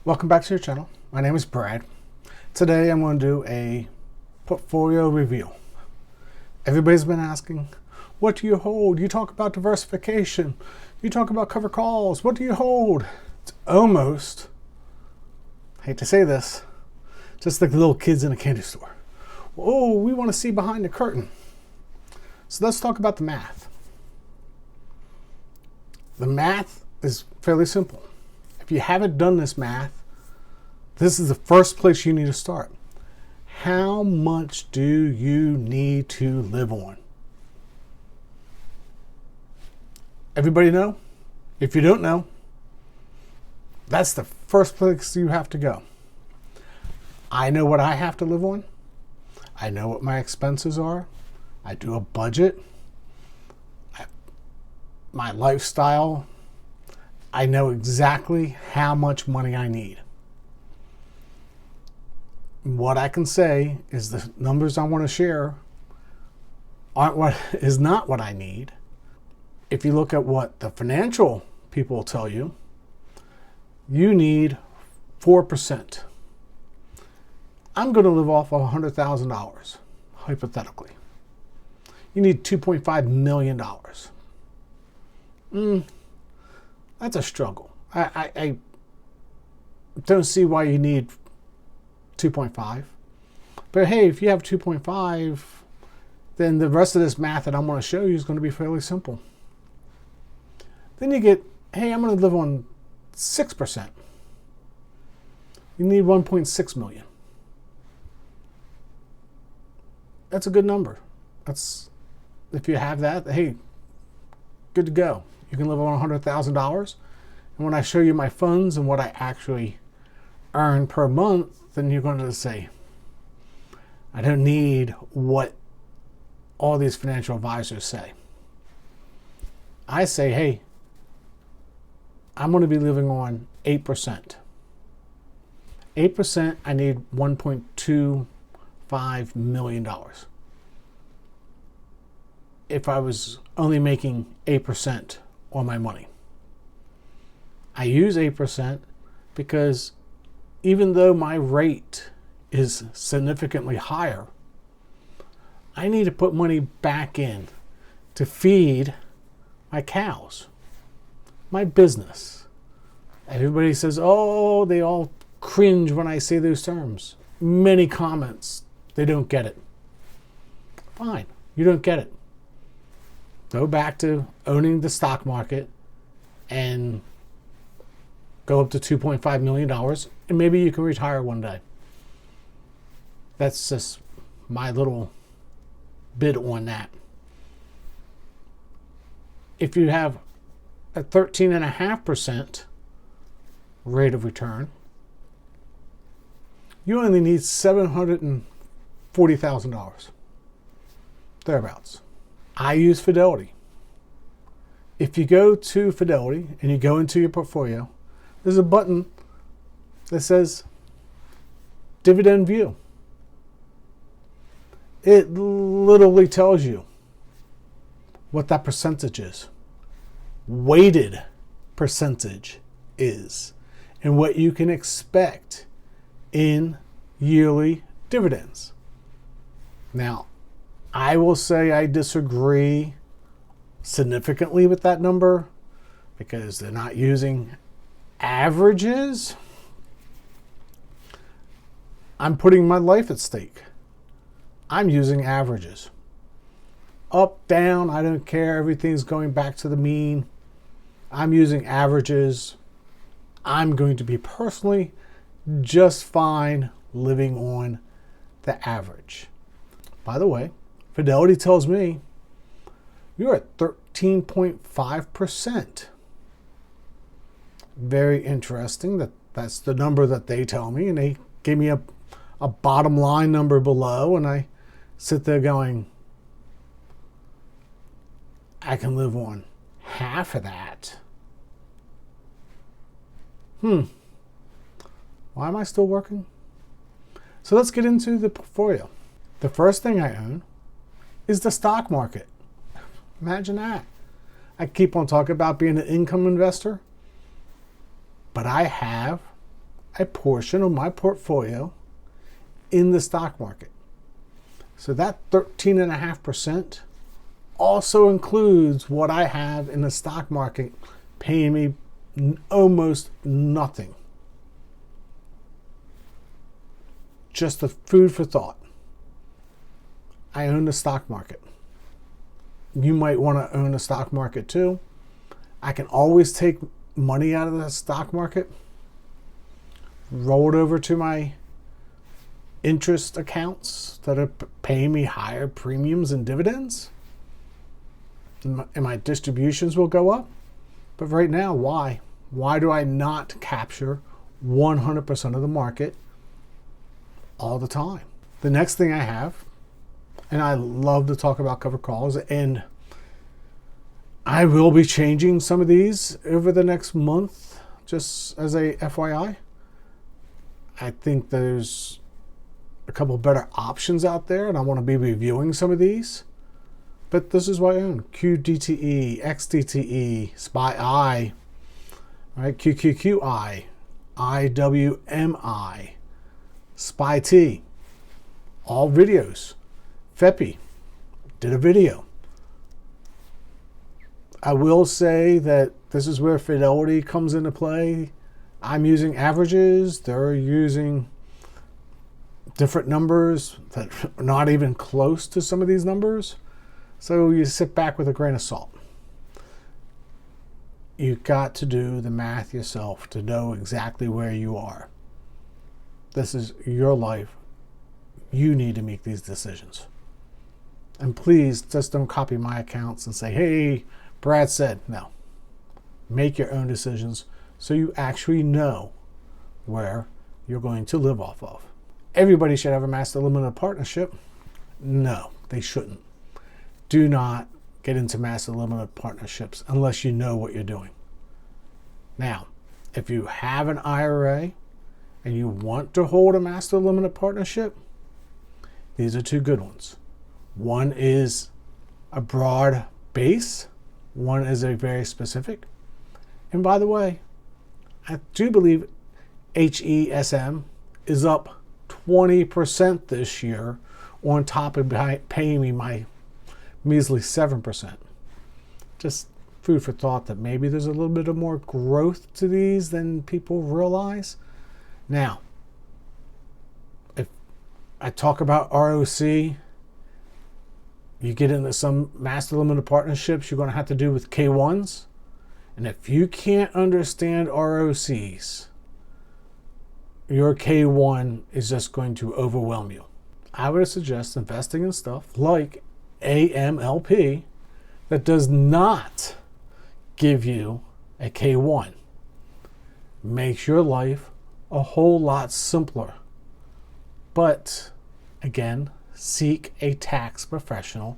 Welcome back to your channel. My name is Brad. Today I'm going to do a portfolio review. Everybody's been asking, what do you hold? You talk about diversification. You talk about cover calls. What do you hold? It's almost, I hate to say this, just like the little kids in a candy store. Oh, we want to see behind the curtain. So let's talk about the math. The math is fairly simple. If you haven't done this math, this is the first place you need to start. How much do you need to live on? Everybody know? If you don't know, that's the first place you have to go. I know what I have to live on. I know what my expenses are. I do a budget. My lifestyle. I know exactly how much money I need. What I can say is the numbers I want to share is not what I need. If you look at what the financial people tell you, you need 4%. I'm going to live off of $100,000, hypothetically. You need $2.5 million. That's a struggle. I don't see why you need 2.5. But hey, if you have 2.5, then the rest of this math that I'm going to show you is going to be fairly simple. Then you get, hey, I'm going to live on 6%. You need 1.6 million. That's a good number. That's, if you have that, hey, good to go. You can live on $100,000. And when I show you my funds and what I actually earn per month, then you're going to say, I don't need what all these financial advisors say. I say, hey, I'm going to be living on 8%. 8%, I need $1.25 million. If I was only making 8% on my money. I use 8% because even though my rate is significantly higher, I need to put money back in to feed my cows, my business. Everybody says, oh, they all cringe when I say those terms. Many comments, they don't get it. Fine, you don't get it. Go back to owning the stock market and go up to $2.5 million, and maybe you can retire one day. That's just my little bid on that. If you have a 13.5% rate of return, you only need $740,000, thereabouts. I use Fidelity. If you go to Fidelity and you go into your portfolio, there's a button that says Dividend View. It literally tells you what that percentage is, weighted percentage is, and what you can expect in yearly dividends. Now, I will say I disagree significantly with that number because they're not using averages. I'm putting my life at stake. I'm using averages. Up, down, I don't care. Everything's going back to the mean. I'm using averages. I'm going to be personally just fine living on the average. By the way, Fidelity tells me you're at 13.5%. Very interesting that's the number that they tell me, and they gave me a bottom line number below, and I sit there going, I can live on half of that. Why am I still working? So let's get into the portfolio. The first thing I own is the stock market. Imagine that. I keep on talking about being an income investor, but I have a portion of my portfolio in the stock market. So that 13.5% also includes what I have in the stock market, paying me almost nothing. Just a food for thought. I own the stock market. You might want to own the stock market too. I can always take money out of the stock market, roll it over to my interest accounts that are paying me higher premiums and dividends, and my distributions will go up. But right now, why? Why do I not capture 100% of the market all the time? The next thing I have, and I love to talk about covered calls, and I will be changing some of these over the next month, just as a FYI. I think there's a couple better options out there, and I want to be reviewing some of these. But this is what I own: QDTE, ex-DTE, SPY-I, right? QQQI, IWMI, SPY-T, all videos. FEPI, did a video. I will say that this is where Fidelity comes into play. I'm using averages. They're using different numbers that are not even close to some of these numbers. So you sit back with a grain of salt. You've got to do the math yourself to know exactly where you are. This is your life. You need to make these decisions. And please just don't copy my accounts and say, hey, Brad said. No. Make your own decisions so you actually know where you're going to live off of. Everybody should have a master limited partnership. No, they shouldn't. Do not get into master limited partnerships unless you know what you're doing. Now, if you have an IRA and you want to hold a master limited partnership, these are two good ones. One is a broad base. One is a very specific. And by the way, I do believe HESM is up 20% this year on top of paying me my measly 7%. Just food for thought that maybe there's a little bit of more growth to these than people realize. Now, if I talk about ROC, you get into some master limited partnerships, you're going to have to do with K1s. And if you can't understand ROCs, your K1 is just going to overwhelm you. I would suggest investing in stuff like AMLP that does not give you a K1. Makes your life a whole lot simpler. But again, seek a tax professional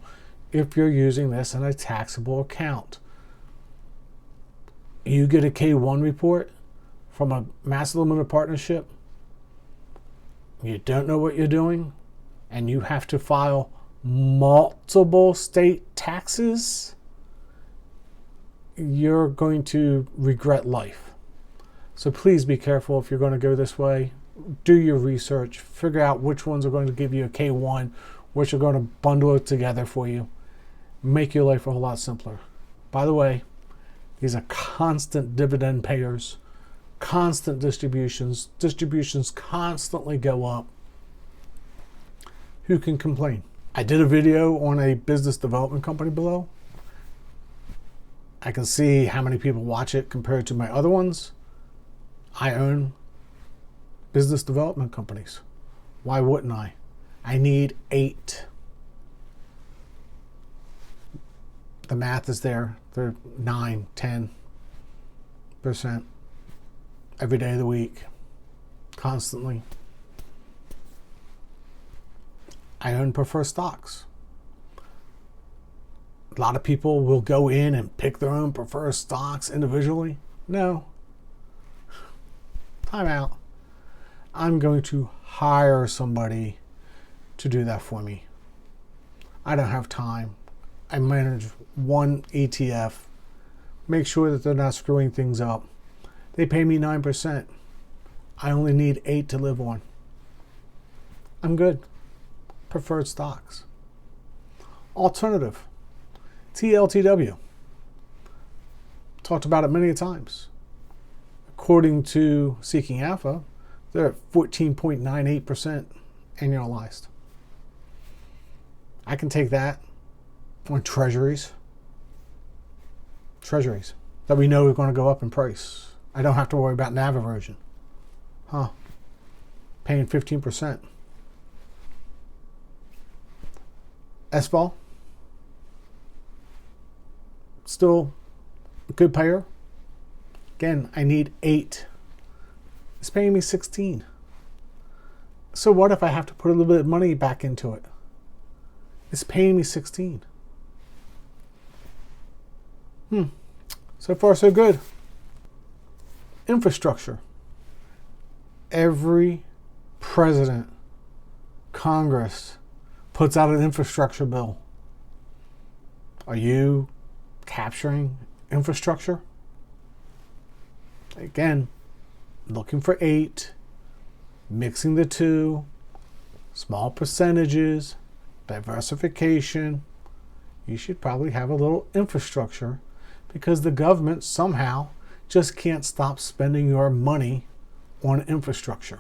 if you're using this in a taxable account. You get a K1 report from a master limited partnership, you don't know what you're doing, and you have to file multiple state taxes, you're going to regret life. So please be careful if you're going to go this way. Do your research, figure out which ones are going to give you a K1, which are going to bundle it together for you, make your life a whole lot simpler. By the way, these are constant dividend payers, constant distributions. Distributions constantly go up. Who can complain? I did a video on a business development company below. I can see how many people watch it compared to my other ones. I own business development companies. Why wouldn't I? I need 8. The math is there. They're 9, 10% every day of the week, constantly. I own preferred stocks. A lot of people will go in and pick their own preferred stocks individually. No. Time out. I'm going to hire somebody to do that for me. I don't have time. I manage one ETF. Make sure that they're not screwing things up. They pay me 9%. I only need 8 to live on. I'm good. Preferred stocks. Alternative. TLTW. Talked about it many times. According to Seeking Alpha, they're at 14.98% annualized. I can take that on treasuries. Treasuries that we know are going to go up in price. I don't have to worry about NAV erosion. Paying 15%. SVOL. Still a good payer. Again, I need 8. It's paying me 16. So what if I have to put a little bit of money back into it? It's paying me 16. So far, so good. Infrastructure. Every president, Congress puts out an infrastructure bill. Are you capturing infrastructure? Again, looking for 8, mixing the two, small percentages, diversification. You should probably have a little infrastructure because the government somehow just can't stop spending your money on infrastructure.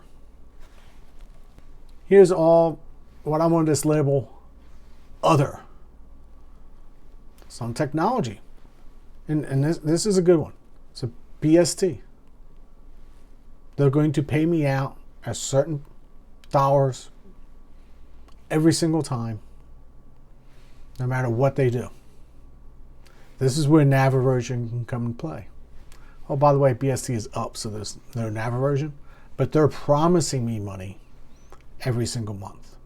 Here's all what I'm on this label, other. Some technology. And this is a good one. It's a BST. They're going to pay me out a certain dollars every single time, no matter what they do. This is where NAV erosion can come into play. Oh, by the way, BST is up, so there's no NAV erosion, but they're promising me money every single month.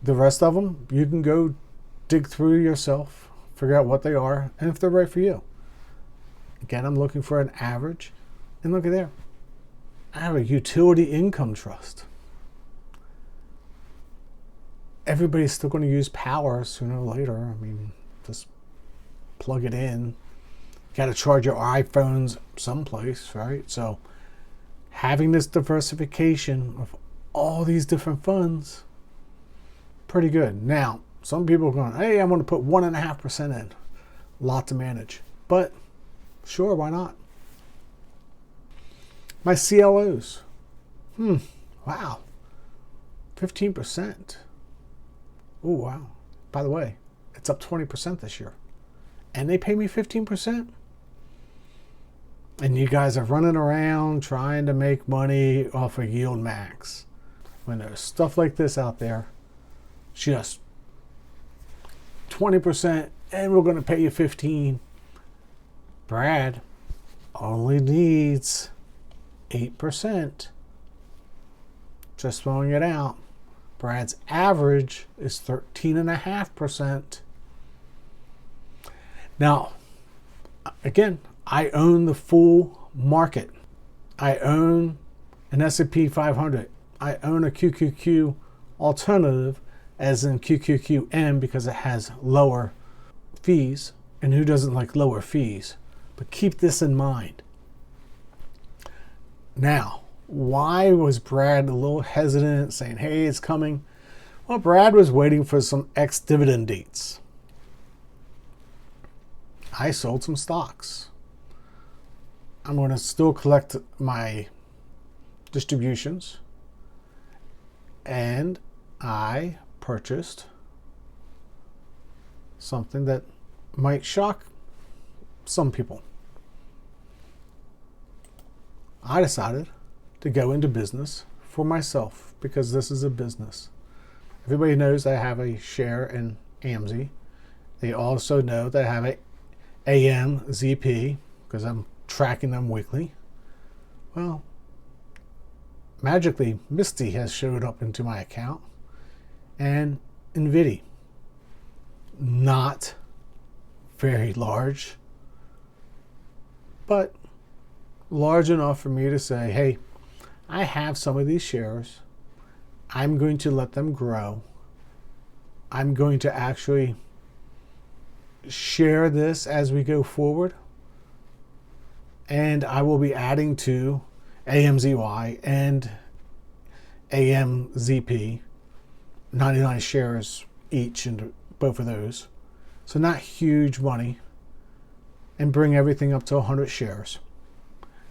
The rest of them, you can go dig through yourself, figure out what they are, and if they're right for you. Again, I'm looking for an average, and look at there. I have a utility income trust. Everybody's still going to use power sooner or later. I mean, just plug it in. You got to charge your iPhones someplace, right? So having this diversification of all these different funds, pretty good. Now, some people are going, hey, I'm going to put 1.5% in. A lot to manage. But sure, why not? My CLOs. Wow. 15%. Oh, wow. By the way, it's up 20% this year. And they pay me 15%. And you guys are running around trying to make money off of yield max. When there's stuff like this out there, just 20% and we're going to pay you 15. Brad only needs 8%. Just throwing it out. Brad's average is 13.5%. Now, again, I own the full market. I own an S&P 500. I own a QQQ alternative, as in QQQM, because it has lower fees. And who doesn't like lower fees? But keep this in mind. Now, why was Brad a little hesitant, saying, hey, it's coming? Well, Brad was waiting for some ex-dividend dates. I sold some stocks. I'm going to still collect my distributions. And I purchased something that might shock some people. I decided to go into business for myself because this is a business. Everybody knows I have a share in AMZ. They also know that I have a AMZP because I'm tracking them weekly. Well, magically, Misty has showed up into my account. And NVIDIA, not very large, but large enough for me to say, hey, I have some of these shares. I'm going to let them grow. I'm going to actually share this as we go forward. And I will be adding to AMZY and AMZP, 99 shares each into both of those. So not huge money, and bring everything up to 100 shares.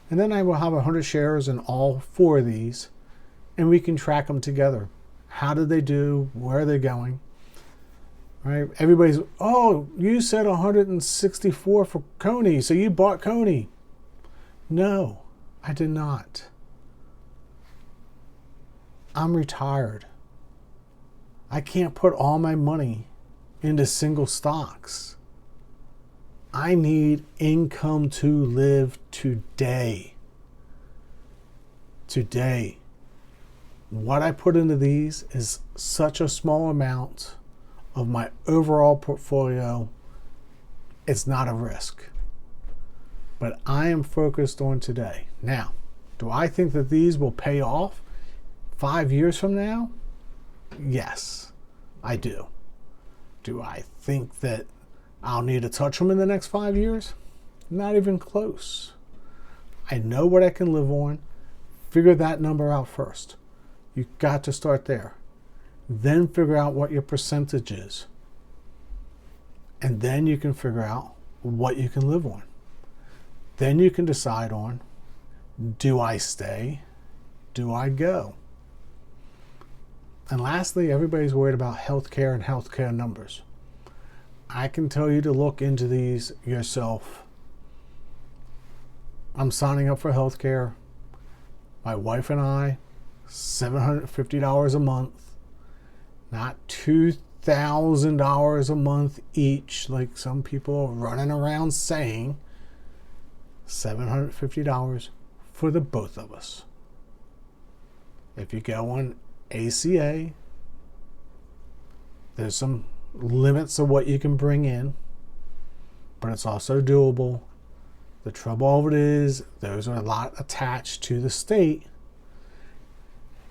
And then I will have 100 shares in all 4 of these, and we can track them together. How did they do? Where are they going? Right? Everybody's, oh, you said 164 for Coney, so you bought Coney. No, I did not. I'm retired. I can't put all my money into single stocks. I need income to live today. Today. What I put into these is such a small amount of my overall portfolio. It's not a risk. But I am focused on today. Now, do I think that these will pay off 5 years from now? Yes, I do. Do I think that I'll need to touch them in the next 5 years? Not even close. I know what I can live on. Figure that number out first. You've got to start there. Then figure out what your percentage is. And then you can figure out what you can live on. Then you can decide on, do I stay? Do I go? And lastly, everybody's worried about healthcare and healthcare numbers. I can tell you to look into these yourself. I'm signing up for healthcare. My wife and I, $750 a month, not $2,000 a month each, like some people are running around saying. $750 for the both of us. If you go on ACA, there's some limits of what you can bring in, but it's also doable. The trouble of it is, those are a lot attached to the state.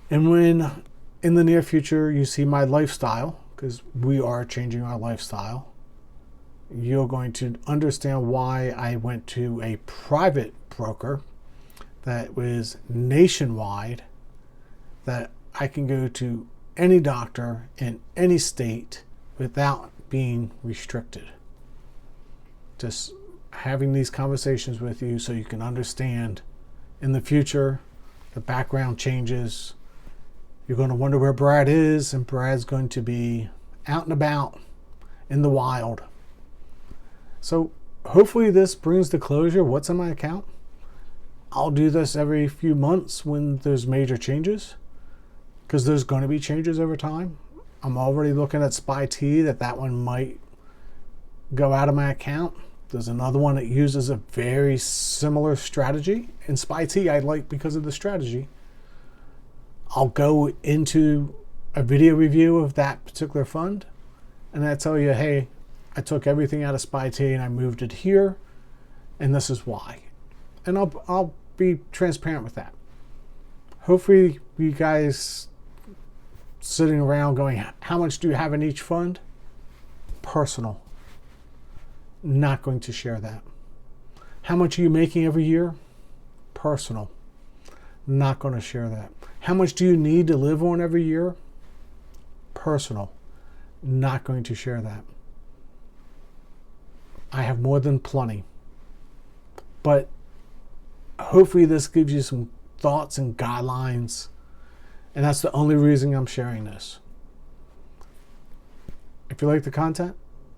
And when in the near future you see my lifestyle, because we are changing our lifestyle, you're going to understand why I went to a private broker that was nationwide, that I can go to any doctor in any state without being restricted. Just having these conversations with you so you can understand in the future the background changes. You're going to wonder where Brad is, and Brad's going to be out and about in the wild. So hopefully this brings to closure what's in my account. I'll do this every few months when there's major changes, because there's going to be changes over time. I'm already looking at SPY-T, that one might go out of my account. There's another one that uses a very similar strategy. And SPY-T I like because of the strategy. I'll go into a video review of that particular fund, and I tell you, hey, I took everything out of SPY-T and I moved it here, and this is why. And I'll be transparent with that. Hopefully you guys sitting around going, how much do you have in each fund? Personal. Not going to share that. How much are you making every year? Personal. Not going to share that. How much do you need to live on every year? Personal. Not going to share that. I have more than plenty. But hopefully this gives you some thoughts and guidelines. And that's the only reason I'm sharing this. If you like the content,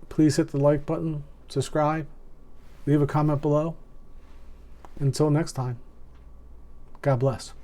please hit the like button, subscribe, leave a comment below. Until next time, God bless.